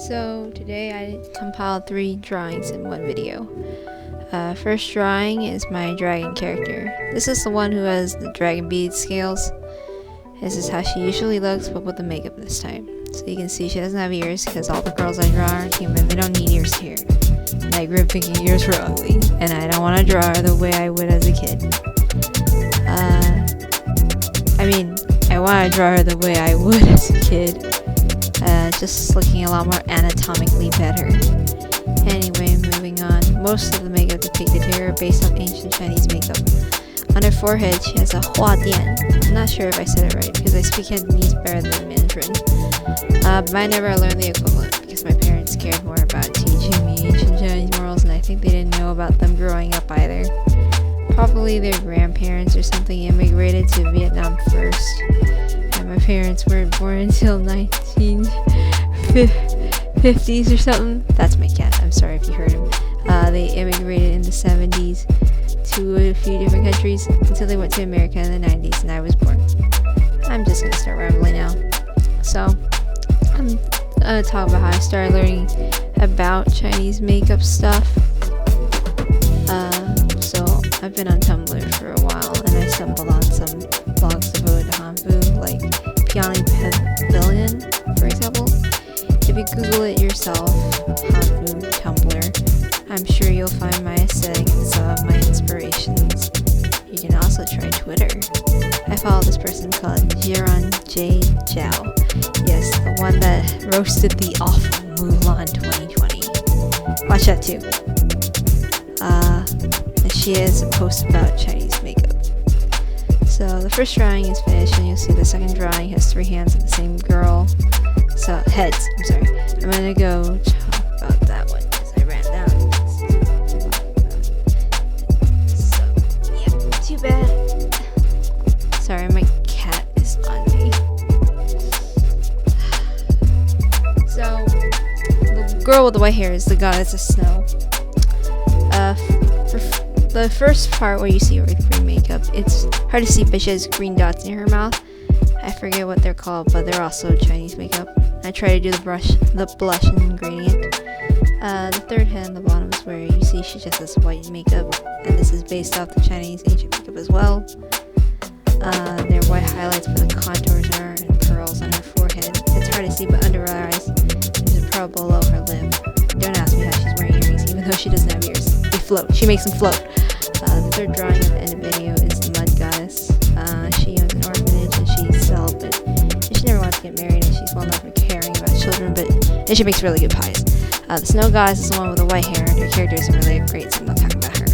So today I compiled 3 drawings in one video. First drawing is my dragon character. This is the one who has the dragon bead scales. This is how she usually looks, but with the makeup this time. So you can see she doesn't have ears because all the girls I draw are human. They don't need ears here. And I grew up thinking ears were ugly, and I don't want to draw her the way I would as a kid. I want to draw her the way I would as a kid. Just looking a lot more anatomically better. Anyway, moving on. Most of the makeup depicted here are based on ancient Chinese makeup. On her forehead, she has a Hua Dian. I'm not sure if I said it right because I speak Cantonese better than Mandarin. But I never learned the equivalent because my parents cared more about teaching me ancient Chinese morals, and I think they didn't know about them growing up either. Probably their grandparents or something immigrated to Vietnam first, and my parents weren't born until 1950s or something. That's my cat. I'm sorry if you heard him. They immigrated in the 70s to a few different countries until they went to America in the 90s, and I was born. I'm just gonna start rambling now. So I'm gonna talk about how I started learning about Chinese makeup stuff. So I've been on Tumblr for a while, and I stumbled on some blogs devoted to Hanfu, like Peony Pavilion, for example. If you Google it yourself, Hanfu Tumblr, I'm sure you'll find my aesthetic and some of my inspirations. You can also try Twitter. I follow this person called Jiran J. Zhao. Yes, the one that roasted the awful Mulan 2020. Watch that too. And she has a post about Chinese makeup. So the first drawing is finished, and you'll see the second drawing has 3 hands of the same girl. So, heads, I'm sorry. I'm gonna go talk about that one because I ran down. So, yeah, too bad. Sorry, my cat is on me. So, the girl with the white hair is the goddess of snow. For the first part where you see her with green makeup, it's hard to see, but she has green dots in her mouth. I forget what they're called, but they're also Chinese makeup. I try to do the blush and gradient. The third head on the bottom is where you see she just has white makeup, and this is based off the Chinese ancient makeup as well. There are white highlights where the contours are and pearls on her forehead. It's hard to see, but under her eyes, there's a pearl below her lip. Don't ask me how she's wearing earrings, even though she doesn't have ears. They float. She makes them float. The third drawing at the end of the video is the mud goddess. She owns an orphanage, and she's celibate. And she never wants to get married, and she's well known for caring about children, and she makes really good pies. The snow goddess is the one with the white hair, and her character isn't really great, so I'm not talking about her.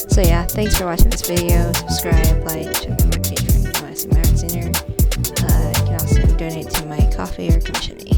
So yeah, thanks for watching this video. Subscribe, like, check out my page for if you want to see my art sooner. You can also donate to my coffee or commission me.